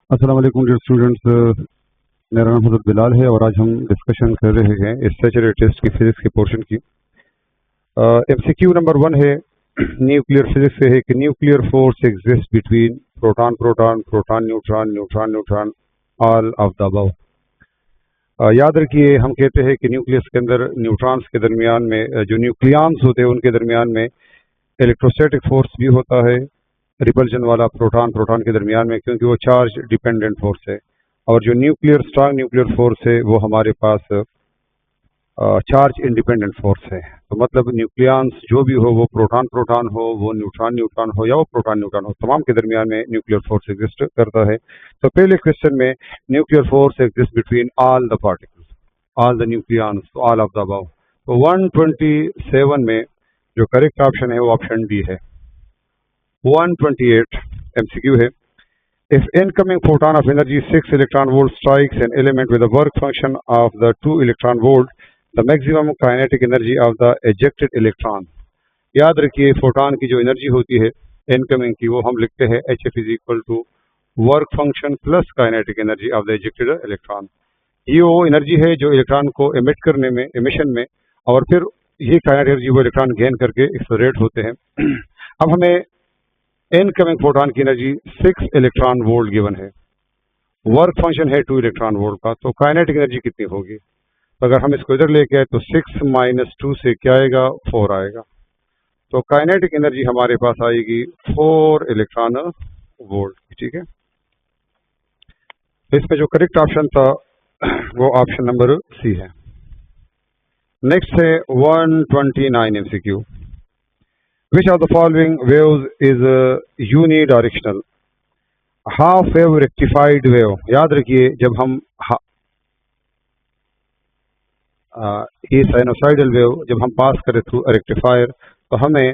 अस्सलाम वालेकुम dear students. मेरा नाम हज़रत बिलाल है और आज हम डिस्कशन कर रहे हैं स्टैचुटरी टेस्ट की फिजिक्स के पोर्शन की। एमसीक्यू नंबर 1 है न्यूक्लियर फिजिक्स से है कि nuclear force exist between proton proton proton neutron neutron neutron all of the above. याद रखिए हम कहते हैं कि न्यूक्लियस के अंदर न्यूट्रॉन्स के दरमियान में जो न्यूक्लियॉन्स होते हैं उनके दरमियान में इलेक्ट्रोस्टैटिक फोर्स भी होता है, रिपल्जन वाला प्रोटॉन प्रोटॉन के दरमियान में, क्योंकि वो चार्ज डिपेंडेंट फोर्स है। और जो न्यूक्लियर स्ट्रांग न्यूक्लियर फोर्स है वो हमारे पास चार्ज इंडिपेंडेंट फोर्स है। तो मतलब न्यूक्लियॉन्स जो भी हो, वो प्रोटॉन प्रोटॉन हो, वो न्यूट्रॉन न्यूट्रॉन हो या वो प्रोटॉन न्यूट्रॉन हो, तमाम के दरमियान में न्यूक्लियर फोर्स एग्जिस्ट करता है। तो पहले क्वेश्चन में nuclear force exist between all the particles, all the nucleons, all of the above. तो 127 में जो करेक्ट ऑप्शन है वो ऑप्शन डी है। 128 MCQ है, if incoming photon of energy 6 electron volt strikes an element with a work function of the 2 electron volt, the maximum kinetic energy of the ejected electron। याद रखिए photon की जो energy होती है incoming की, वो हम लिखते हैं HF is equal to work function plus kinetic energy of the ejected electron. ये वो एनर्जी है जो इलेक्ट्रॉन को एमिट करने में, एमिशन में, और फिर ये काइनेटिक एनर्जी वो इलेक्ट्रॉन गेन करके एक्सेलरेट होते हैं। अब हमें इनकमिंग फोटोन की एनर्जी 6 इलेक्ट्रॉन वोल्ट गिवन है, वर्क फंक्शन है 2 इलेक्ट्रॉन वोल्ट का, तो काइनेटिक एनर्जी कितनी होगी? तो अगर हम इसको इधर लेके आए तो 6 माइनस 2 से क्या आएगा, 4 आएगा। तो काइनेटिक एनर्जी हमारे पास आएगी 4 इलेक्ट्रॉन वोल्ट। ठीक है, तो इसमें जो करेक्ट ऑप्शन था वो ऑप्शन नंबर सी है। नेक्स्ट है 129 MCQ, which of the following waves is unidirectional? Half wave rectified wave. याद रखिए जब हम ये साइनोसाइडल वेव जब हम पास करें थ्रू रेक्टिफायर, तो हमें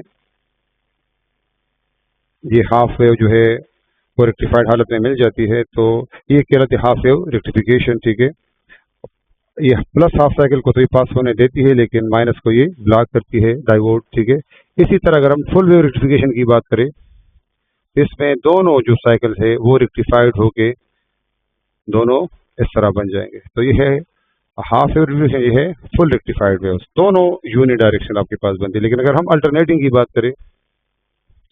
ये हाफ वेव जो है वो रेक्टिफाइड हालत में मिल जाती है। तो ये कहलाती है हाफ वेव रेक्टिफिकेशन। ठीक है, ये प्लस हाफ साइकिल को तो ये पास होने देती है, लेकिन माइनस को ये ब्लॉक करती है, डाइवर्ट। ठीक है, इसी तरह अगर हम फुल वेव रेक्टिफिकेशन की बात करें, इसमें दोनों जो साइकिल है वो रेक्टिफाइड होके दोनों इस तरह बन जाएंगे। तो ये है हाफ वेव रेक्टिफिकेशन, ये है फुल रेक्टिफाइड वेव्स, दोनों यूनिडायरेक्शनल आपके पास बनती है। लेकिन अगर हम अल्टरनेटिंग की बात करें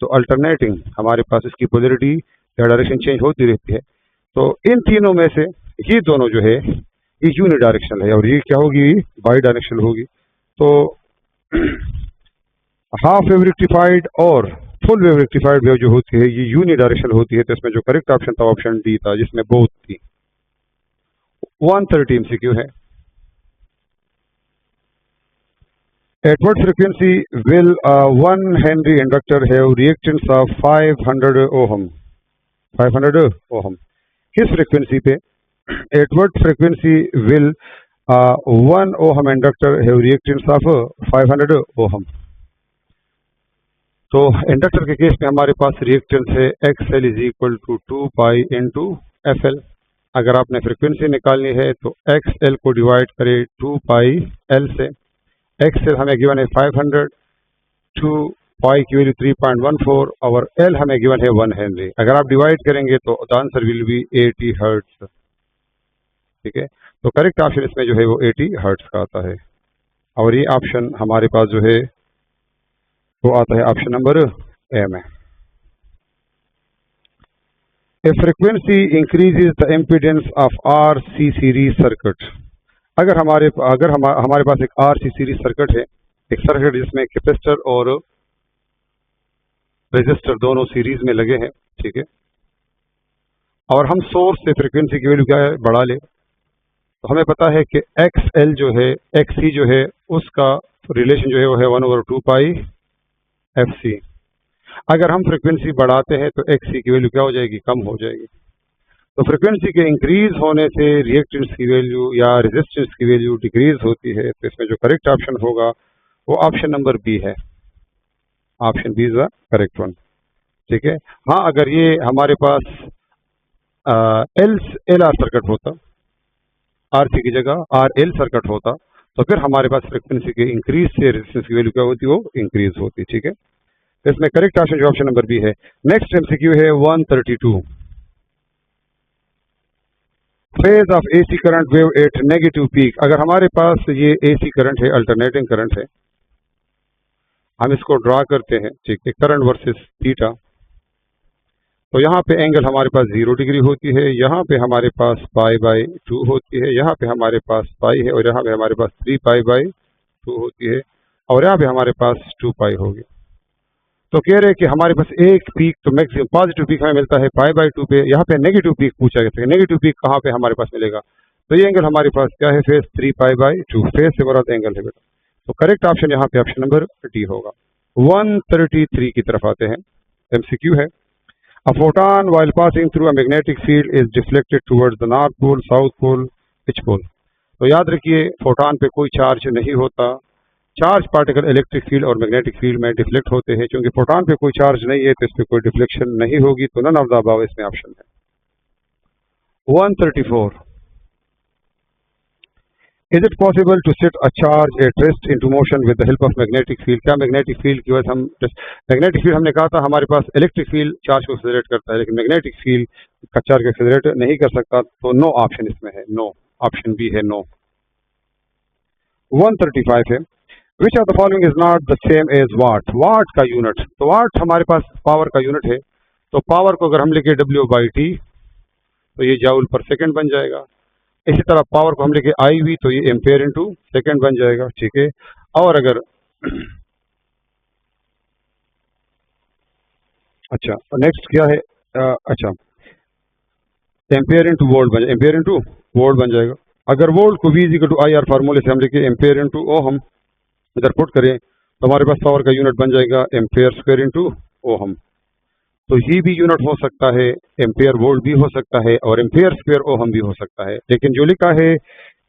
तो अल्टरनेटिंग हमारे पास इसकी पोलरिटी या डायरेक्शन चेंज होती रहती है। तो इन तीनों में से ये दोनों जो है ये यूनिडायरेक्शनल है, और ये क्या होगी, बाई डायरेक्शनल होगी। तो हाफ वेव रेक्टिफाइड और फुल वेव रेक्टिफाइड वेव जो होती है ये यूनिडायरेक्शनल होती है। तो इसमें जो करेक्ट ऑप्शन था ऑप्शन डी था, जिसमें बोथ थी। 130 MCQ है, at what frequency will a 1 Henry inductor have reactance of 500 ohm? 500 ohm किस फ्रीक्वेंसी पे, at what frequency will a 1 ohm inductor have reactance of 500 ohm? तो इंडक्टर के case में हमारे पास रिएक्टेंस है XL is equal to 2 pi into FL। अगर आपने फ्रीक्वेंसी निकालनी है तो XL को डिवाइड करें 2 पाई L से। XL हमें गिवन है 500, 2 पाई की वैल्यू 3.14 और L हमें गिवन है 1 हेनरी। अगर आप डिवाइड करेंगे तो the answer will be 80 hertz. ठीक है, तो करेक्ट ऑप्शन इसमें जो है वो 80 हर्ट्ज का आता है, और ये ऑप्शन हमारे पास जो है वो आता है ऑप्शन नंबर ए में। A frequency increases the impedance of RC series circuit. अगर हमारे पास एक RC सीरीज सर्किट है, एक सर्किट जिसमें कैपेसिटर और रेजिस्टर दोनों सीरीज में लगे हैं। ठीक है, और हम सोर्स से फ्रीक्वेंसी की वैल्यू क्या है बढ़ा ले, तो हमें पता है कि XL जो है, XC जो है, उसका रिलेशन जो है वो है 1/2 पाई FC। अगर हम फ्रीक्वेंसी बढ़ाते हैं तो XC की वैल्यू क्या हो जाएगी, कम हो जाएगी। तो फ्रीक्वेंसी के इंक्रीज होने से रिएक्टेंस की वैल्यू या रेजिस्टेंस की वैल्यू डिक्रीज होती है। तो इसमें जो करेक्ट ऑप्शन होगा वो ऑप्शन नंबर बी है, option B is the correct one. ठीक है, हाँ अगर ये हमारे पास LR सर्किट होता, RC की जगह RL सर्किट होता, तो फिर हमारे पास फ्रीक्वेंसी के इंक्रीज से रेजिस्टेंस की वैल्यू क्या होती, वो इंक्रीज होती। ठीक है, इसमें करेक्ट ऑप्शन जो ऑप्शन नंबर बी है। नेक्स्ट MCQ है 132, phase of AC current wave eight negative peak, अगर हमारे पास ये एसी करंट है, अल्टरनेटिंग करंट है, हम इसको ड्रा करते हैं, ठीक है, करंट वर्सेस थीटा, तो यहाँ पे एंगल हमारे पास 0 डिग्री होती है, यहाँ पे हमारे पास π/2 होती है, यहाँ पे हमारे पास पाई है, और यहाँ पे हमारे पास 3π/2 होती है, और यहाँ पे हमारे पास 2π होगी। तो कह रहे हैं कि हमारे पास एक पीक, तो मैक्सिमम पॉजिटिव पीक हमें मिलता है π/2 पे, यहाँ पे नेगेटिव पीक पूछा गया था, नेगेटिव पीक कहाँ पे हमारे पास मिलेगा, तो ये एंगल हमारे पास क्या है, फेस 3π/2, फेस से बड़ा एंगल है बेटा। तो करेक्ट ऑप्शन यहाँ पे ऑप्शन नंबर डी होगा। 133 की तरफ आते हैं, एमसीक्यू है। A photon while passing through a magnetic field is deflected towards the north pole, south pole, which pole? तो याद रखिए फोटॉन पे कोई चार्ज नहीं होता, चार्ज पार्टिकल इलेक्ट्रिक फील्ड और मैग्नेटिक फील्ड में डिफ्लेक्ट होते हैं, क्योंकि फोटॉन पे कोई चार्ज नहीं है तो इस पे कोई डिफ्लेक्शन नहीं होगी, तो नन ऑफ द अबव इसमें ऑप्शन है। 134, is it possible to set a charge at rest into motion with the help of magnetic field? क्या मैग्नेटिक फील्ड की वजह से हम, मैग्नेटिक फील्ड हमने कहा था हमारे पास इलेक्ट्रिक फील्ड चार्ज को एक्सेलरेट करता है, लेकिन मैग्नेटिक फील्ड का चार्ज को एक्सेलरेट नहीं कर सकता, तो नो ऑप्शन इसमें है, नो, ऑप्शन बी है नो। 135 है, which of the following is not the same as watt? Watt का यूनिट, तो वाट हमारे पास पावर का यूनिट है, तो पावर को अगर हम लिखे W/T तो ये जूल पर सेकंड बन जाएगा। इसी तरह पावर को हम लिखे IV तो ये एम्पेयर इनटू सेकंड बन जाएगा, ठीक है। और अगर अच्छा नेक्स्ट क्या है, अच्छा एम्पेयर इनटू वोल्ट बन, एम्पेयर इनटू वोल्ट बन जाएगा। अगर वोल्ट को V = IR फार्मूले से हम लिखे एम्पेयर इनटू ओहम, इधर पुट करें तो हमारे पास पावर का यूनिट बन जाएगा एम्पेयर स्क्वायर इनटू ओहम। तो ये भी यूनिट हो सकता है, एम्पेयर वोल्ट भी हो सकता है, और एम्पेयर स्क्वायर ओहम भी हो सकता है, लेकिन जो लिखा है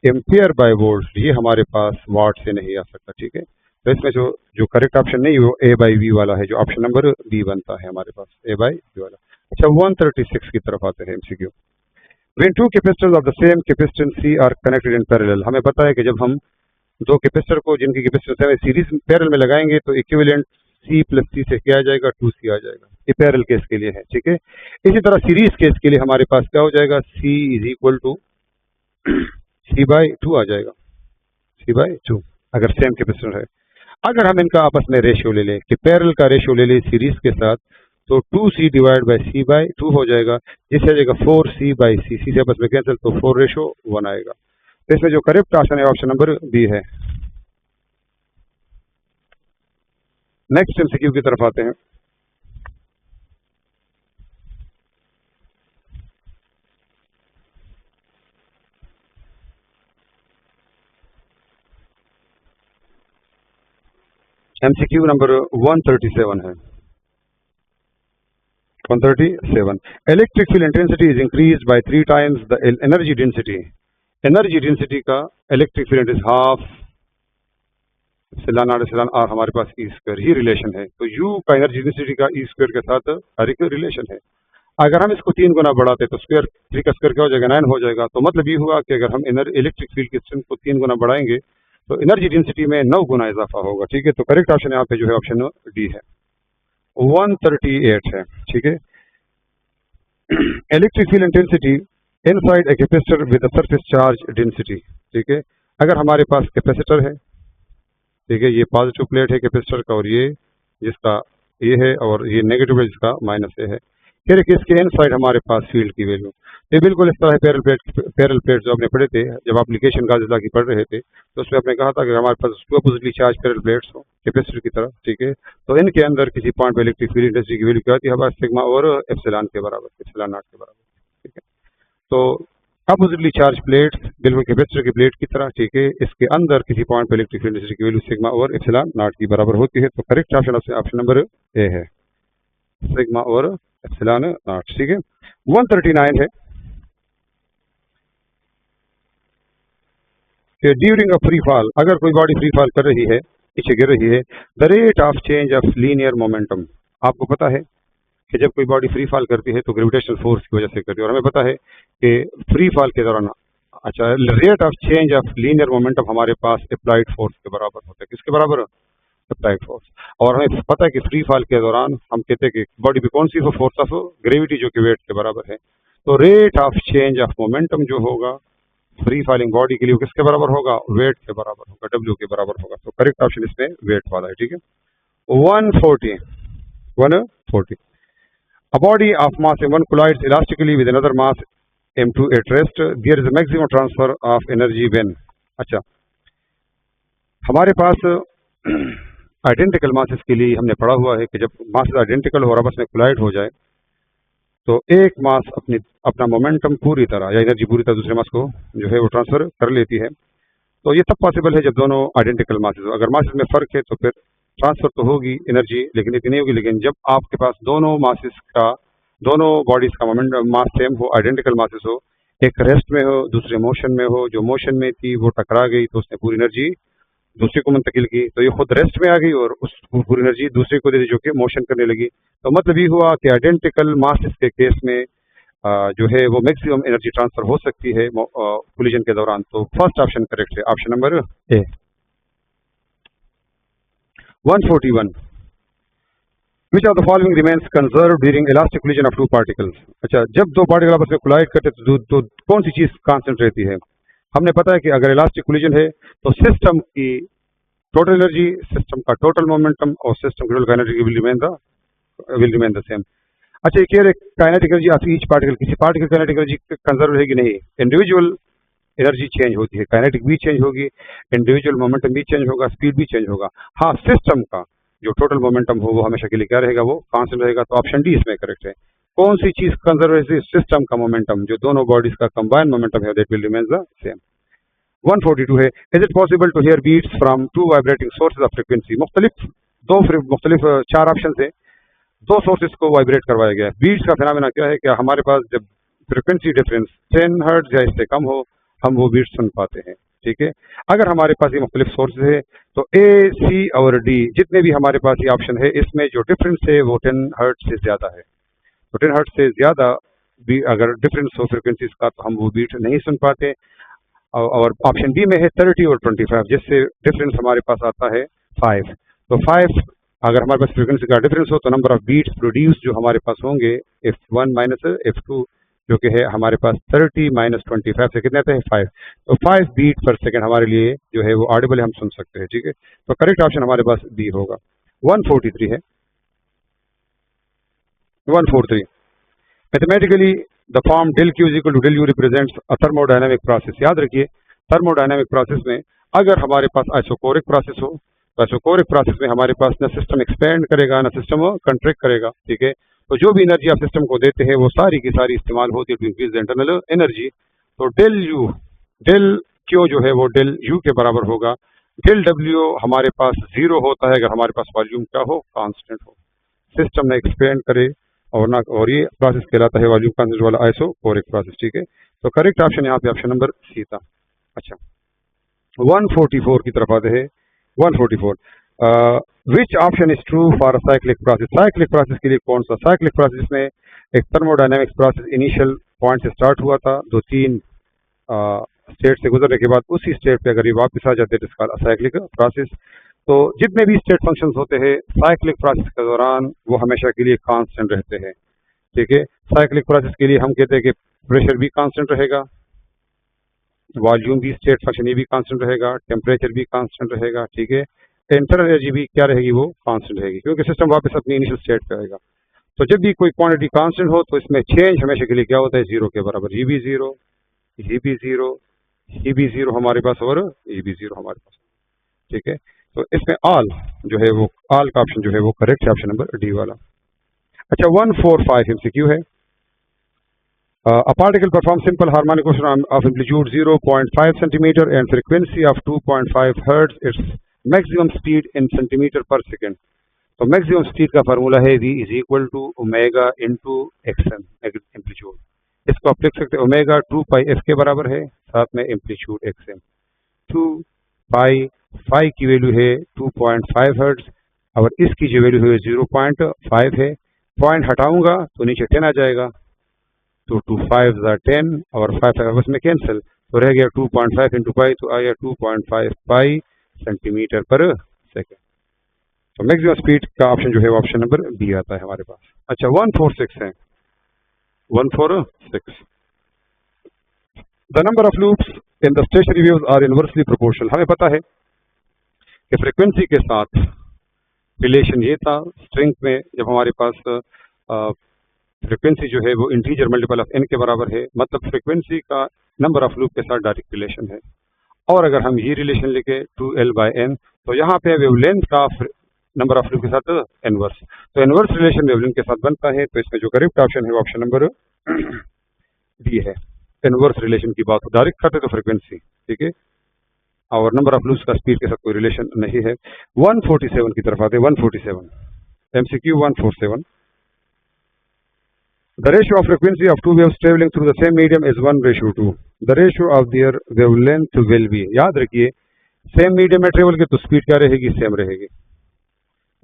एम्पेयर बाय वोल्ट ये हमारे पास वाट से नहीं आ सकता, ठीक है। तो इसमें जो करेक्ट ऑप्शन नहीं वो A/V वाला है, जो ऑप्शन नंबर बी बनता है हमारे पास, A/V वाला। अच्छा 136 की तरफ आते हैं, MCQ. When two capacitors of the same capacitance C are connected in parallel, हमें पता है कि जब हम दो कैपेसिटर को जिनकी कैपेसिटेंस सीरीज पैरेलल में लगाएंगे तो इक्विवेलेंट C + C से क्या आ जाएगा, 2C आ जाएगा, ये पैरेलल केस के लिए है, ठीक है। इसी तरह सीरीज केस के लिए हमारे पास क्या हो जाएगा, C = C/2 आ जाएगा, C/2 अगर सेम कैपेसिटर है। अगर हम इनका आपस में रेशियो ले लें कि पैरेलल का रेशियो ले लें सीरीज के साथ, तो 2C/C/2 हो जाएगा, जिससे आ जाएगा 4C/C, C से आपस में कैंसिल, तो 4:1 आएगा। तो इसमें जो करेक्ट ऑप्शन है ऑप्शन नंबर बी है। नेक्स्ट एमसीक्यू की तरफ आते हैं। एमसीक्यू नंबर 137 है, 137। Electric field intensity is increased by 3 times the energy density. Energy density का electric field is half εr हमारे पास E² ही रिलेशन है, तो U का एनर्जी डेंसिटी का E² के साथ हर एक रिलेशन है। अगर हम इसको 3 गुना बढ़ाते तो स्क्वायर 3 का स्क्वायर क्या हो जाएगा, 9 हो जाएगा। तो मतलब ये हुआ कि अगर हम इलेक्ट्रिक फील्ड की स्ट्रेंथ को 3 गुना बढ़ाएंगे तो एनर्जी डेंसिटी में 9 गुना इजाफा होगा, ठीक है। तो करेक्ट ऑप्शन यहाँ पे जो है ऑप्शन डी है। 138 है, ठीक है। Electric field intensity inside a capacitor with a surface charge density, ठीक है। अगर हमारे पास कैपेसिटर है, ठीक है, ये पॉजिटिव प्लेट है कैपेसिटर का, और ये जिसका ये है, और ये नेगेटिव है जिसका -A है। फिर इसके इनसाइड हमारे पास फील्ड की वैल्यू, ये बिल्कुल इस तरह है। पैरेलल प्लेट जो आपने पढ़े थे जब एप्लीकेशन गाज़िला की पढ़ रहे थे, तो उसमें आपने कहा था कि हमारे पास two oppositely charged parallel plates हो कैपेसिटर की तरह, ठीक है। तो इनके अंदर किसी पॉइंट पे इलेक्ट्रिक फील्ड इंटेंसिटी की वैल्यू क्या होती है, हमारे सिग्मा और एप्सिलॉन के बराबर, एप्सिलॉन नॉट के बराबर, ठीक है। तो अपोजिटली चार्ज प्लेट्स बिल्कुल कैपेसिटर की प्लेट की तरह, ठीक है, इसके अंदर किसी पॉइंट पे इलेक्ट्रिक फील्ड इंटेंसिटी की वैल्यू सिग्मा और एप्सिलॉन नॉट की बराबर होती है। तो करेक्ट ऑप्शन नंबर ए है, सिग्मा और एप्सिलॉन नॉट, ठीक है। 139 है कि ड्यूरिंग अ फ्री फॉल, अगर कोई बॉडी फ्री फॉल कर रही है, नीचे गिर रही है, the rate of change of linear momentum, आपको पता है कि जब कोई बॉडी फ्री फॉल करती है तो ग्रेविटेशनल फोर्स की वजह से करती है, और हमें पता है कि फ्री फॉल के दौरान अच्छा rate of change of linear momentum हमारे पास अप्लाइड फोर्स के बराबर होता है। किसके बराबर, अप्लाइड फोर्स। और हमें पता है कि फ्री फॉल के दौरान हम कहते हैं कि बॉडी पे कौन सी फोर्स ऑफ ग्रेविटी जो कि वेट के बराबर है। तो rate of change of momentum जो होगा फ्री फॉलिंग बॉडी के लिए किसके बराबर होगा, वेट के बराबर होगा, डब्ल्यू के बराबर होगा। तो करेक्ट ऑप्शन इसमें वेट वाला है, ठीक है। 140 a body of mass m1 collides elastically with another mass m2 at rest, there is a maximum transfer of energy when। अच्छा, हमारे पास आइडेंटिकल मासेस के लिए हमने पढ़ा हुआ है कि जब मासेस आइडेंटिकल हो और आपस में कोलाइड हो जाए तो एक मास अपना मोमेंटम पूरी तरह या एनर्जी पूरी तरह दूसरे मास को जो है वो ट्रांसफर कर लेती है। तो ये तब पॉसिबल है जब दोनों आइडेंटिकल मासेस हो। अगर मासेस में फर्क है तो फिर ट्रांसफर तो होगी एनर्जी, लेकिन इतनी नहीं होगी। लेकिन जब आपके पास दोनों मासेस का, दोनों बॉडीज का मोमेंट मास सेम हो, आइडेंटिकल मासेस हो, एक रेस्ट में हो दूसरे मोशन में हो, जो मोशन में थी वो टकरा गई तो उसने पूरी एनर्जी दूसरे को मुंतकिल की, तो ये खुद रेस्ट में आ गई और उस पूरी एनर्जी दूसरे को दे दी जो कि मोशन करने लगी। तो मतलब ये हुआ कि आइडेंटिकल मासेस के केस में जो है वो मैक्सिमम एनर्जी ट्रांसफर हो सकती है कोलिजन के दौरान। तो फर्स्ट ऑप्शन करेक्ट है, option number A. 141 which of the following remains conserve during elastic collision of two particles. अच्छा, जब दो पार्टिकल आपस में कोलाइड करते तो कौन सी चीज कांस्टेंट रहती है? हमने पता है कि अगर इलास्टिक कोलिजन है तो सिस्टम की टोटल एनर्जी, सिस्टम का टोटल मोमेंटम और सिस्टम की total energy will remain the same. अच्छा, ये कह रहे kinetic energy of each particle, किसी पार्टिकल काइनेटिक एनर्जी कंजर्व रहेगी नहीं, इंडिविजुअल एनर्जी चेंज होती है, काइनेटिक भी चेंज होगी, इंडिविजुअल मोमेंटम भी चेंज होगा, स्पीड भी चेंज होगा। हाँ, सिस्टम का जो टोटल मोमेंटम हो वो हमेशा के लिए क्या रहेगा, वो कांस्टेंट रहेगा। तो ऑप्शन डी इसमें करेक्ट है। कौन सी चीज कंजर्व रहेगी? सिस्टम का मोमेंटम, जो दोनों बॉडीज का कंबाइंड मोमेंटम है, that will remain the same. 142 है, is it possible to hear beats from two vibrating sources of frequency. मुख्तलिफ चार ऑप्शन है, दो सोर्सेज को वाइब्रेट करवाया गया है। बीट्स का फिनोमेना क्या है कि हमारे पास जब फ्रीक्वेंसी डिफरेंस 10 हर्ट्ज या इससे कम हो हम वो बीट्स सुन पाते हैं, ठीक है। अगर हमारे पास ये मुख्तलिफ सोर्सेज है तो ए, सी और डी जितने भी हमारे पास ये ऑप्शन है, इसमें जो डिफरेंस है वो 10 हर्ट्ज से ज्यादा है। तो 10 हर्ट्ज से ज्यादा भी अगर डिफरेंस हो फ्रीक्वेंसीज का तो हम वो बीट नहीं सुन पाते। और ऑप्शन डी में है 30 और 25, जिससे डिफरेंस हमारे पास आता है 5। तो 5 अगर हमारे पास फ्रीक्वेंसी का डिफरेंस हो तो नंबर ऑफ बीट्स प्रोड्यूस जो हमारे पास होंगे F1 माइनस F2 जो कि है हमारे पास 30 माइनस 25 से कितने आते हैं 5। तो 5 बीट पर सेकंड हमारे लिए जो है वो ऑडिबल हम सुन सकते हैं, ठीक है। तो करेक्ट ऑप्शन हमारे पास बी होगा। 143 है, 143 mathematically the form del Q is equal to del U represents a thermodynamic process. याद रखिए, थर्मोडायनामिक प्रोसेस में अगर हमारे पास आइसोकोरिक प्रोसेस हो तो आइसोकोरिक प्रोसेस में हमारे पास न सिस्टम एक्सपेंड करेगा न सिस्टम कंट्रैक्ट करेगा, ठीक है। तो जो भी एनर्जी आप सिस्टम को देते हैं वो सारी की सारी इस्तेमाल होती है to increase the internal energy. तो डेल क्यू जो है वो डेल यू के बराबर होगा। डेल डब्ल्यू हमारे पास 0 होता है अगर हमारे पास वॉल्यूम क्या हो, कांस्टेंट हो, सिस्टम ने एक्सपेंड करे और ना, और ये प्रोसेस कहलाता है वॉल्यूम कांस्टेंट वाला आइसोकोरिक प्रोसेस, ठीक है। तो करेक्ट ऑप्शन यहाँ पे ऑप्शन नंबर सी था। अच्छा, 144 की तरफ आते हैं। 144 which option is true for cyclic process. Cyclic process के लिए कौन सा? साइक्लिक प्रोसेस में एक थर्मोडायनेमिक्स प्रोसेस इनिशियल पॉइंट से स्टार्ट हुआ था, 2-3 स्टेट से गुजरने के बाद उसी स्टेट पे अगर ये वापस आ जाते हैं तो साइक्लिक प्रोसेस। तो जितने भी स्टेट फंक्शंस होते हैं साइक्लिक प्रोसेस के दौरान वो हमेशा के लिए कांस्टेंट रहते हैं, ठीक है। साइक्लिक प्रोसेस के लिए हम कहते हैं कि प्रेशर भी कांस्टेंट रहेगा, वॉल्यूम भी स्टेट फंक्शन ये भी कांस्टेंट रहेगा, टेम्परेचर भी कांस्टेंट रहेगा, ठीक है। इंटरनल एनर्जी भी क्या रहेगी, वो कांस्टेंट रहेगी, क्योंकि सिस्टम वापस अपनी इनिशियल स्टेट पे आएगा। तो जब भी कोई क्वांटिटी कांस्टेंट हो तो इसमें चेंज हमेशा के लिए क्या होता है, 0 के बराबर। ये भी 0, ये भी 0, ये भी 0 हमारे पास और ये भी 0 हमारे पास, ठीक है। तो इसमें ऑल जो है वो ऑल का ऑप्शन जो है वो करेक्ट है, ऑप्शन नंबर डी वाला। अच्छा, 145 एमसीक्यू है। A particle performs simple harmonic motion of amplitude 0.5 centimeter and frequency of 2.5 hertz. Its maximum speed in centimeter per second. तो मैक्सिमम स्पीड का फार्मूला है v is equal to omega into XM amplitude. इसको आप लिख सकते हैं omega 2 पाई F के बराबर है, साथ में एम्पलीट्यूड एक्सएम। 2 पाई फाई की वैल्यू है 2.5 हर्ट्ज और इसकी जो वैल्यू है 0.5 है। पॉइंट हटाऊंगा तो नीचे 10 आ जाएगा, तो 2 5 10 और 5 आपस में कैंसिल, तो रह गया 2.5 इंटू पाई, तो आ गया 2.5 पाई सेंटीमीटर पर सेकेंड। तो मैक्सिमम स्पीड का ऑप्शन जो है वो ऑप्शन नंबर बी आता है हमारे पास। अच्छा, 146 है। 146. The number of loops in the stationary waves are inversely proportional. हमें पता है कि फ्रीक्वेंसी के साथ रिलेशन ये था स्ट्रिंग में, जब हमारे पास फ्रीक्वेंसी जो है वो इंटीजर मल्टीपल ऑफ n के बराबर है, मतलब फ्रीक्वेंसी का नंबर ऑफ लूप के साथ डायरेक्ट रिलेशन है। और अगर हम ये रिलेशन लिखे 2l/n, तो यहाँ पे वेवलेंथ का नंबर ऑफ लूप के साथ इनवर्स, तो इनवर्स रिलेशन वेवलेंथ के साथ बनता है। तो इसमें जो करेक्ट ऑप्शन है वो ऑप्शन नंबर डी है। इनवर्स रिलेशन की बात डायरेक्ट करते तो फ्रीक्वेंसी, ठीक है, और नंबर ऑफ लूप्स का स्पीड के साथ कोई रिलेशन नहीं है। 147 की तरफ आते हैं। 147 MCQ 147। The ratio of frequency of two waves traveling through the same medium is 1:2. The ratio of their wavelength will be, याद रखिए सेम मीडियम में ट्रेवल के तो स्पीड क्या रहेगी, सेम रहेगी।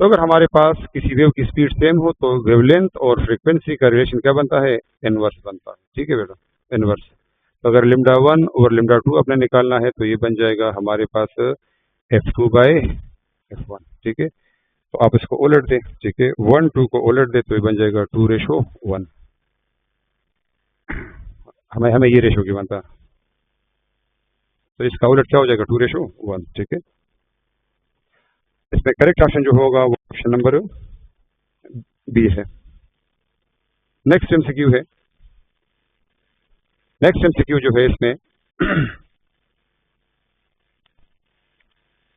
तो अगर हमारे पास किसी वेव की स्पीड सेम हो तो वेवलेंथ और फ्रीक्वेंसी का रिलेशन क्या बनता है, इनवर्स बनता है, ठीक है बेटा, इनवर्स। तो अगर λ1 और λ2 अपने निकालना है तो ये बन जाएगा हमारे पास f2/f1, ठीक है। तो आप इसको उलट दें, ठीक है, 1 2 को उलट दे तो ये बन जाएगा 2:1। हमें ये रेशो की बनता है, तो इसका उलट क्या हो जाएगा, 2:1, ठीक है। इसमें करेक्ट ऑप्शन जो होगा वो ऑप्शन नंबर बी है। नेक्स्ट एमसीक्यू है। नेक्स्ट एमसीक्यू जो है इसमें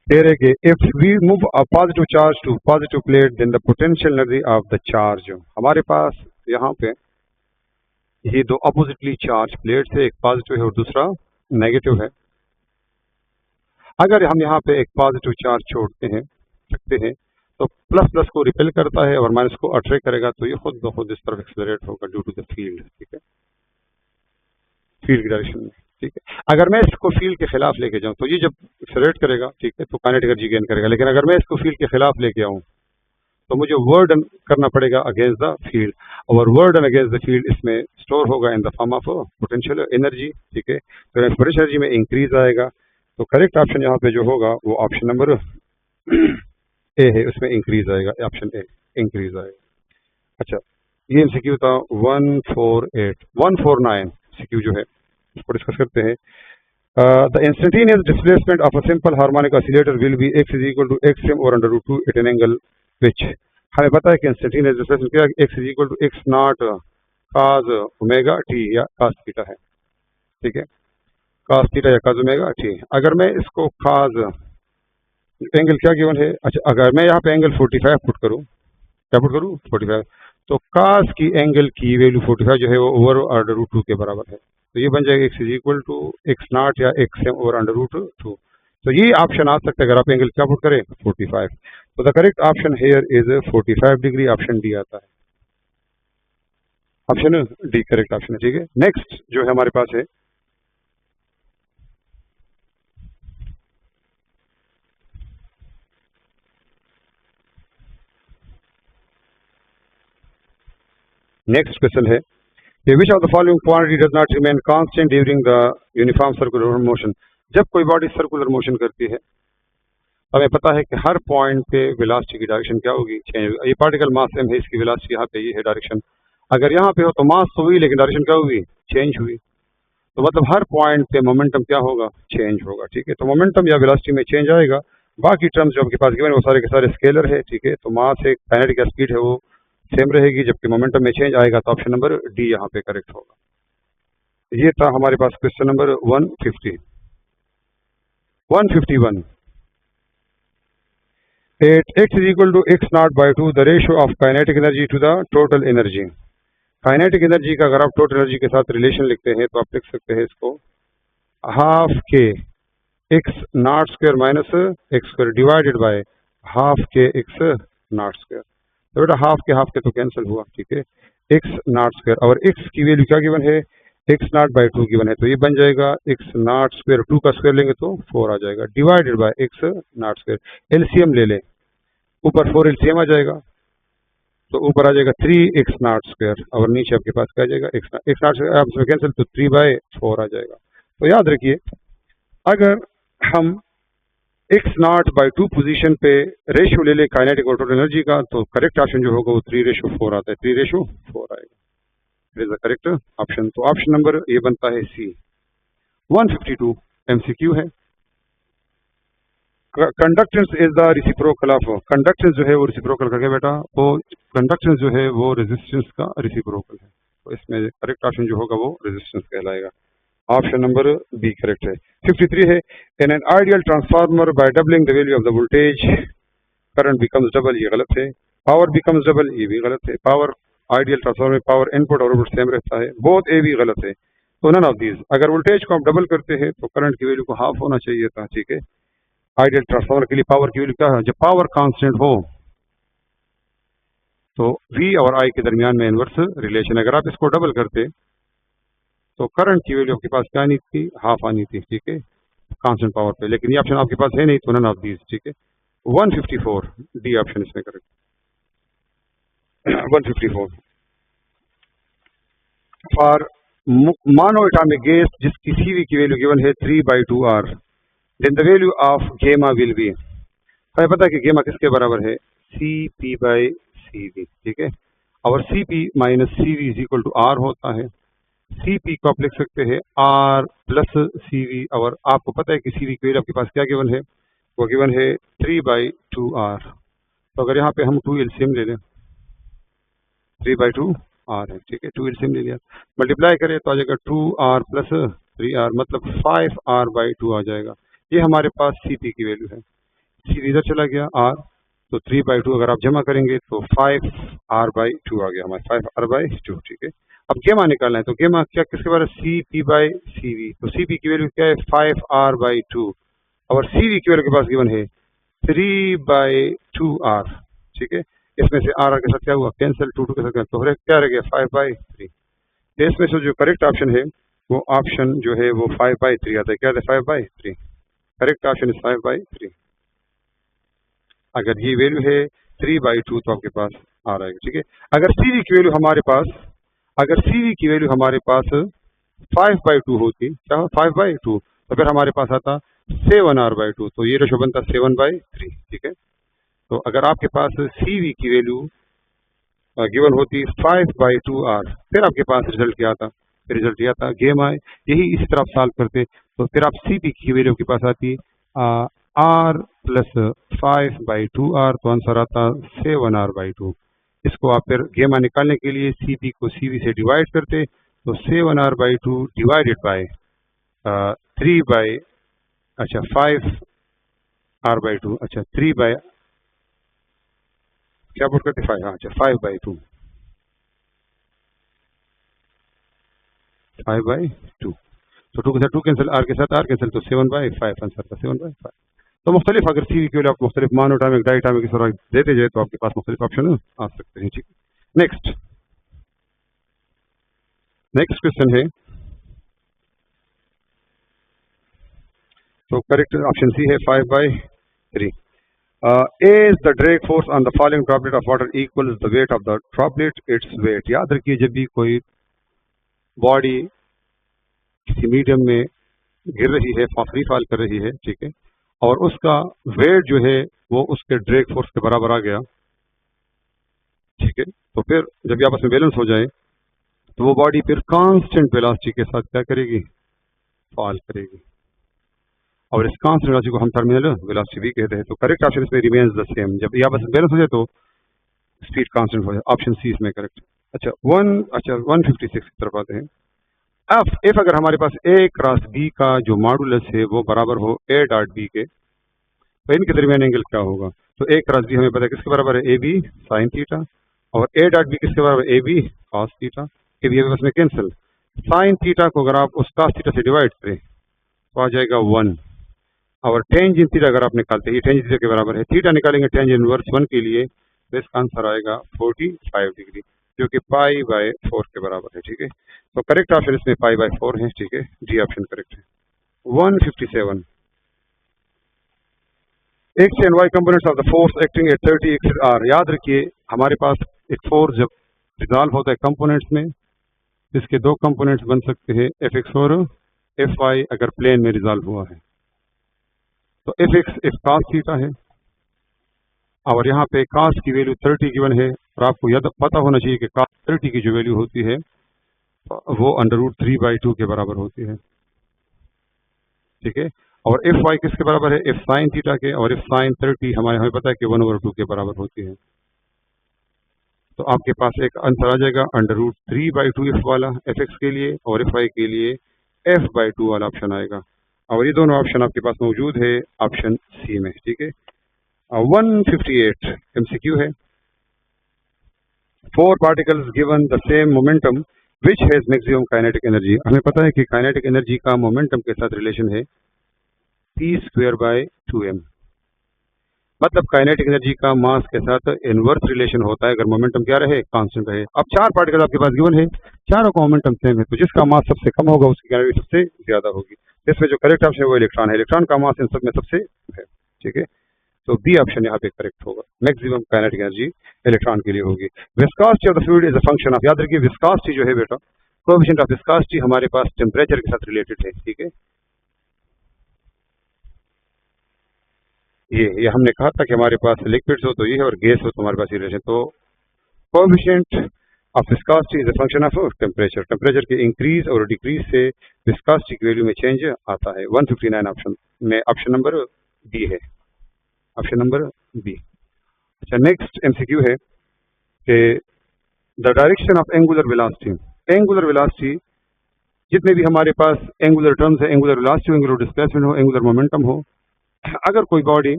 कह रहे कि if we move a positive charge to positive plate then the potential energy of the charge. हमारे पास यहाँ पे ये दो अपोजिटली चार्ज प्लेट्स है, एक पॉजिटिव है और दूसरा नेगेटिव है। अगर हम यहाँ पे एक पॉजिटिव चार्ज छोड़ते हैं सकते हैं तो प्लस प्लस को रिपेल करता है और माइनस को अट्रैक्ट करेगा, तो ये खुद ब खुद इस तरफ एक्सेलरेट होगा ड्यू टू द फील्ड, ठीक है, फील्ड की डायरेक्शन में, ठीक है। अगर मैं इसको फील्ड के खिलाफ लेके जाऊं तो ये जब एक्सेलरेट करेगा, ठीक है, तो काइनेटिक एनर्जी गेन करेगा। लेकिन अगर मैं इसको फील्ड के खिलाफ लेके आऊं तो मुझे वर्क डन करना पड़ेगा अगेंस्ट द फील्ड, और work done against the field इसमें स्टोर होगा in the form of potential energy, ठीक है। तो पोटेंशियल एनर्जी में इंक्रीज आएगा। तो करेक्ट ऑप्शन यहाँ पे जो होगा वो ऑप्शन नंबर ए है, उसमें इंक्रीज आएगा, ऑप्शन ए इंक्रीज आएगा। अच्छा, ये एमसीक्यू था 148। 149 एमसीक्यू जो है इसको डिस्कस करते हैं। The instantaneous displacement of a simple harmonic oscillator will be x = xm और √2 एट एन एंगल विच। हमें पता है कि इंस्टेंटेनियस डिस्प्लेसमेंट क्या है, x = x0 cos omega t या cos थीटा है, ठीक है, cos थीटा या cos ओमेगा t। अगर मैं इसको cos एंगल क्या गिवन है, अच्छा अगर मैं यहाँ पे एंगल 45 पुट करूँ, क्या पुट करूँ 45, तो cos की एंगल की वैल्यू 45 जो है वो ओवर √2 के बराबर है। तो ये बन जाएगा x = x0 या xm और √2। तो ये ऑप्शन आ सकता है अगर आप एंगल क्या पुट करें 45। तो the correct option here is 45 degree, option D आता है, ऑप्शन डी करेक्ट ऑप्शन है, ठीक है। नेक्स्ट जो है हमारे पास है नेक्स्ट क्वेश्चन है which of the following quantity does not remain constant during the uniform circular motion. जब कोई बॉडी सर्कुलर मोशन करती है हमें पता है कि हर पॉइंट पे वेलोसिटी की डायरेक्शन क्या होगी, चेंज होगी। ये पार्टिकल मास m है, इसकी वेलोसिटी यहाँ पे ये है डायरेक्शन। अगर यहाँ पे हो तो मास तो हुई लेकिन डायरेक्शन क्या हुई, चेंज हुई। तो मतलब हर पॉइंट पे मोमेंटम क्या होगा, चेंज होगा, ठीक है। तो मोमेंटम या वेलोसिटी में चेंज आएगा। बाकी टर्म्स जो आपके पास गिवन है वो सारे के सारे स्केलर है, ठीक है। तो मास एक काइनेटिक स्पीड है वो सेम रहेगी, जबकि मोमेंटम में चेंज आएगा। तो ऑप्शन नंबर डी यहाँ पे करेक्ट होगा। ये था हमारे पास question number 150। 151 at x = x0/2 the ratio of kinetic energy to the total energy। Kinetic energy का अगर आप टोटल एनर्जी के साथ रिलेशन लिखते हैं तो आप लिख सकते हैं इसको हाफ के x0² - x² divided by half के x0²। तो बेटा हाफ के तो कैंसिल हुआ, ठीक है, x0² और x की वैल्यू क्या गिवन है, x0/2 गिवन है। तो ये बन जाएगा x0², 2 का स्क्वायर लेंगे तो 4 आ जाएगा, डिवाइडेड बाय x0²। एलसीएम ले लें, ऊपर 4 एलसीएम आ जाएगा तो ऊपर आ जाएगा 3x0² और नीचे आपके पास क्या आ जाएगा x0² आप इसमें कैंसिल तो 3/4 आ जाएगा। तो याद रखिए अगर हम x0/2 पोजीशन पे रेशियो ले ले काइनेटिक और टोटल एनर्जी का तो करेक्ट ऑप्शन जो होगा वो 3:4 आता है, 3:4 आएगा। Is the correct option. तो ऑप्शन नंबर ये बनता है सी। 152 एमसीक्यू है। Conductance is the reciprocal of, conductance जो है वो रेसिप्रोकल का क्या बेटा, वो कंडक्टेंस जो है वो रेजिस्टेंस का रेसिप्रोकल है। तो इसमें करेक्ट ऑप्शन जो होगा वो रेजिस्टेंस कहलाएगा। ऑप्शन नंबर बी करेक्ट है। 53 है, in an ideal transformer by doubling the value of the voltage current becomes double, ये गलत है। पावर बिकम्स डबल, ये भी गलत है। पावर आइडियल ट्रांसफार्मर में पावर इनपुट और आउटपुट सेम रहता है, बोथ ए भी गलत है। तो नन ऑफ दीज। अगर वोल्टेज को आप डबल करते हैं तो करंट की वैल्यू को हाफ होना चाहिए था, ठीक है। आइडियल ट्रांसफार्मर के लिए पावर की वैल्यू क्या है, जब पावर कांस्टेंट हो तो V और I के दरमियान में इनवर्स रिलेशन। अगर आप इसको डबल करते तो करंट की वैल्यू आपके पास क्या आनी थी, हाफ आनी थी, ठीक है, कांस्टेंट पावर पे। लेकिन ये ऑप्शन आपके पास है नहीं, तो नन ऑफ दीज, ठीक है। 154 डी ऑप्शन इसमें correct. 154 for mono atomic gas जिसकी CV की वैल्यू गिवन है 3/2R, then the value of gamma will be. हमें पता है कि गेमा किसके बराबर है, CP/CV, ठीक है। और CP minus CV is equal to R होता है। CP को आप लिख सकते हैं R प्लस CV, और आपको पता है कि CV की वैल्यू आपके पास क्या गिवन है, वो गिवन है 3/2R। तो अगर यहाँ पे हम 2 एलसीएम ले लें, 3/2R है, ठीक है, 2 एलसीएम ले लिया, मल्टीप्लाई करें तो आ जाएगा 2R प्लस 3R, मतलब 5R/2 आ जाएगा। ये हमारे पास CP की वैल्यू है। CV इधर चला गया R, तो 3/2 अगर आप जमा करेंगे तो 5R/2 आ गया हमारे, 5R/2, ठीक है। अब गेमा निकालना है, तो गेमा क्या किसके बारे, CP/CV। तो CP की वैल्यू क्या है 5R/2, और CV की वैल्यू के पास गिवन है 3/2R, ठीक है। इसमें से R के साथ क्या हुआ, कैंसिल, 2 के साथ, तो क्या रह गया 5/3। तो इसमें से जो करेक्ट ऑप्शन है वो ऑप्शन जो है वो 5/3 आता है। क्या है 5/3, करेक्ट ऑप्शन इज 5/3। अगर ये वैल्यू है 3/2 तो आपके पास आ रहेगा, ठीक है। अगर CV की वैल्यू हमारे पास, अगर CV की वैल्यू हमारे पास 5/2 होती, क्या 5/2, तो फिर हमारे पास आता 7R/2, तो ये रेशो बनता 7/3, ठीक है। तो अगर आपके पास CV की वैल्यू गिवन होती 5/2R, फिर आपके पास रिजल्ट क्या आता, फिर रिजल्ट यह आता गेमा। यही इसी तरह आप सॉल्व करते तो फिर आप CP की वैल्यू के पास आती R प्लस 5/2R, तो आंसर आता 7R/2। इसको आप फिर गेमा निकालने के लिए CP को CV से डिवाइड करते, तो 7R/2 डिवाइडेड बाय 5R/2, अच्छा 3 बाय क्या पुट करते 5, अच्छा 5/2, 5/2। तो 2 के साथ 2 कैंसिल, R के साथ R कैंसिल, तो 7/5 आंसर था 7/5। तो मुख्तलिफ अगर CV के लिए आप मुख्तलिफ मोनोटॉमिक डायटॉमिक इस तरह देते जाए तो आपके पास मुख्तलिफ ऑप्शन आ सकते हैं, ठीक। नेक्स्ट क्वेश्चन है, तो करेक्ट ऑप्शन सी है 5/3। Is the drag force on the falling droplet of water equals the weight of the droplet its weight। याद रखिए जब भी कोई बॉडी किसी मीडियम में गिर रही है, फ्री फॉल कर रही है, ठीक है, और उसका वेट जो है वो उसके ड्रैग फोर्स के बराबर आ गया, ठीक है, तो फिर जब ये आपस में बैलेंस हो जाए तो वो बॉडी फिर कांस्टेंट वेलोसिटी के साथ क्या करेगी, फॉल करेगी। और इस कांस्टेंट वेलोसिटी को हम टर्मिनल वेलोसिटी भी कहते हैं। तो करेक्ट ऑप्शन इसमें रिमेन्स द सेम, जब ये आपस में बैलेंस हो जाए तो स्पीड कांस्टेंट हो जाए। ऑप्शन सी इसमें करेक्ट। अच्छा 156 की तरफ आते हैं। इफ अगर हमारे पास A क्रॉस B का जो मॉडुलस है वो बराबर हो A.B के, तो इनके दरमियान एंगल क्या होगा। तो A क्रॉस B हमें पता है किसके बराबर है, AB साइन थीटा, और A.B किसके बराबर है, AB कॉस थीटा। के भी बस में कैंसिल, साइन थीटा को अगर आप उस कॉस थीटा से डिवाइड करें तो आ जाएगा 1, और टेंजेंट थीटा अगर आप निकालते हैं, टेंजेंट थीटा के बराबर है, थीटा निकालेंगे टेंजेंट इनवर्स 1 के लिए, तो इसका आंसर आएगा 45 डिग्री, जो कि π/4 के बराबर है, ठीक है। तो करेक्ट ऑप्शन इसमें π/4 है, ठीक है, डी ऑप्शन करेक्ट है। 157 X and Y components of the force acting at 30 axis are. याद रखिए हमारे पास एक फोर्स जब रिजॉल्व होता है कंपोनेंट्स में, इसके दो कंपोनेंट्स बन सकते हैं, Fx और Fy, अगर प्लेन में रिजॉल्व हुआ है। तो Fx एक cos थीटा है, और यहाँ पे cos की वैल्यू 30 गिवन है, और आपको याद पता होना चाहिए कि cos 30 की जो वैल्यू होती है वो √3/2 के बराबर होती है, ठीक है। और एफ वाई किसके बराबर है, एफ साइन थीटा के, और एफ साइन 30 हमें पता है कि 1/2 के बराबर होती है। तो आपके पास एक आंसर आ जाएगा √3/2 एफ वाला एफ एक्स के लिए, और एफ वाई के लिए f/2 वाला ऑप्शन आएगा। और ये दोनों ऑप्शन आपके पास मौजूद है ऑप्शन सी में, ठीक है। 158 MCQ है। 4 particles given the same momentum which has maximum kinetic energy। हमें पता है कि काइनेटिक एनर्जी का मोमेंटम के साथ रिलेशन है p²/2m, मतलब काइनेटिक एनर्जी का मास के साथ इनवर्स रिलेशन होता है अगर मोमेंटम क्या रहे, कांस्टेंट रहे। अब 4 पार्टिकल आपके पास गिवन है, चारों का मोमेंटम सेम है, तो जिसका मास सबसे कम होगा उसकी एनर्जी सबसे ज्यादा होगी। इसमें जो करेक्ट ऑप्शन है वो इलेक्ट्रॉन है, इलेक्ट्रॉन का मास इन सब में सबसे है, ठीक है। तो बी ऑप्शन यहाँ पे करेक्ट होगा, मैक्सिमम काइनेटिक एनर्जी इलेक्ट्रॉन के लिए होगी। Viscosity of the fluid is a function of, याद रखिए विस्कोसिटी जो है बेटा, कोएफिशिएंट ऑफ विस्कोसिटी हमारे पास टेम्परेचर के साथ रिलेटेड है, ठीक है। ये हमने कहा था कि हमारे पास लिक्विड्स हो तो ये है, और गैस हो तो हमारे पास ये रिलेशन। तो coefficient of viscosity is a function of temperature, temperature के इंक्रीज और डिक्रीज से विस्कोसिटी की वैल्यू में चेंज आता है। 159 ऑप्शन में ऑप्शन नंबर बी है, ऑप्शन नंबर बी। अच्छा, नेक्स्ट एमसीक्यू है कि the direction of angular velocity, angular velocity जितने भी हमारे पास एंगुलर टर्म्स है, एंगुलर वेलोसिटी हो, एंगुलर डिस्प्लेसमेंट हो, एंगुलर मोमेंटम हो, अगर कोई बॉडी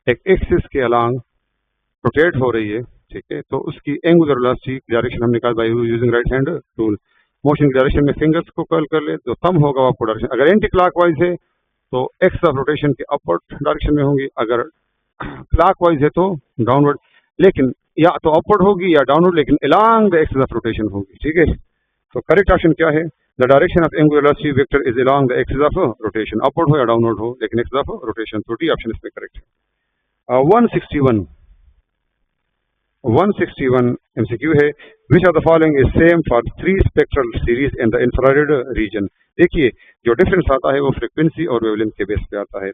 एक एक्सिस के अलोंग रोटेट हो रही है, ठीक है, तो उसकी एंगुलर वेलोसिटी डायरेक्शन हमने कहा by using right hand tool. Motion की डायरेक्शन में फिंगर्स को कर्ल कर ले तो थंब होगा वो आपको डायरेक्शन, अगर एंटी क्लॉकवाइज है तो एक्स ऑफ रोटेशन के अपवर्ड डायरेक्शन में होंगी, अगर क्लॉकवाइज है तो डाउनवर्ड, लेकिन या तो अपवर्ड होगी या डाउनवर्ड, लेकिन along the axis of rotation होगी, ठीक है। तो करेक्ट ऑप्शन क्या है, the direction of angular velocity vector is along the axis of rotation, upward हो या डाउनवर्ड हो, लेकिन एक्सिस ऑफ रोटेशन, तो डी ऑप्शन इसमें करेक्ट है। 161 MCQ है, which of the following is same for 3 spectral series in the infrared reason. देखिए जो डिफरेंस आता है वो फ्रीक्वेंसी और वेवलेंथ के बेस पे आता है,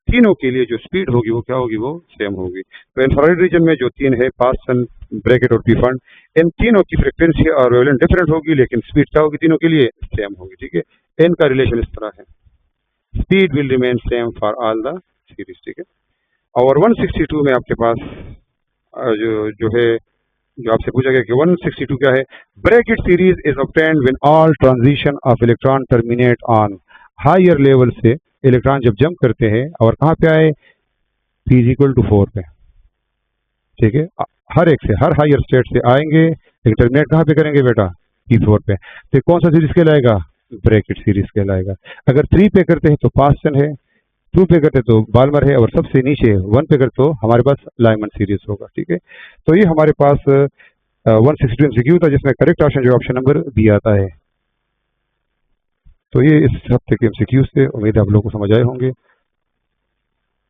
तीनों के लिए जो स्पीड होगी वो क्या होगी, वो सेम होगी। तो इंफ्रारेड रीजन में जो 3 है, पासन, ब्रैकेट और पीफंड, इन तीनों की फ्रीक्वेंसी और वेवलेंथ डिफरेंट होगी, लेकिन स्पीड क्या होगी, तीनों के लिए सेम होगी, ठीक है। इनका रिलेशन इस तरह है, speed will remain same for all the series, ठीक है। और 162 में आपके पास जो है, जो आपसे पूछा गया कि 162 क्या है, bracket series is obtained when all transition of electron terminate on, higher level से इलेक्ट्रॉन जब जंप करते हैं और कहाँ पे आए, p = 4 पे, ठीक है। हर एक से, हर हायर स्टेट से आएंगे, लेकिन टर्मिनेट कहाँ पे करेंगे बेटा, p4 पे। तो कौन सा सीरीज कहलाएगा, ब्रैकेट सीरीज कहलाएगा। अगर 3 पे करते हैं तो पास्टन है, 2 पे करते तो बाल्मर है, और सबसे नीचे 1 पे करते तो हमारे पास लाइमन सीरीज होगा, ठीक है। तो ये हमारे पास 162 MCQ था, जिसमें करेक्ट ऑप्शन जो ऑप्शन नंबर बी आता है। तो ये इस हफ्ते के MCQ से उम्मीद है आप लोगों को समझ आए होंगे।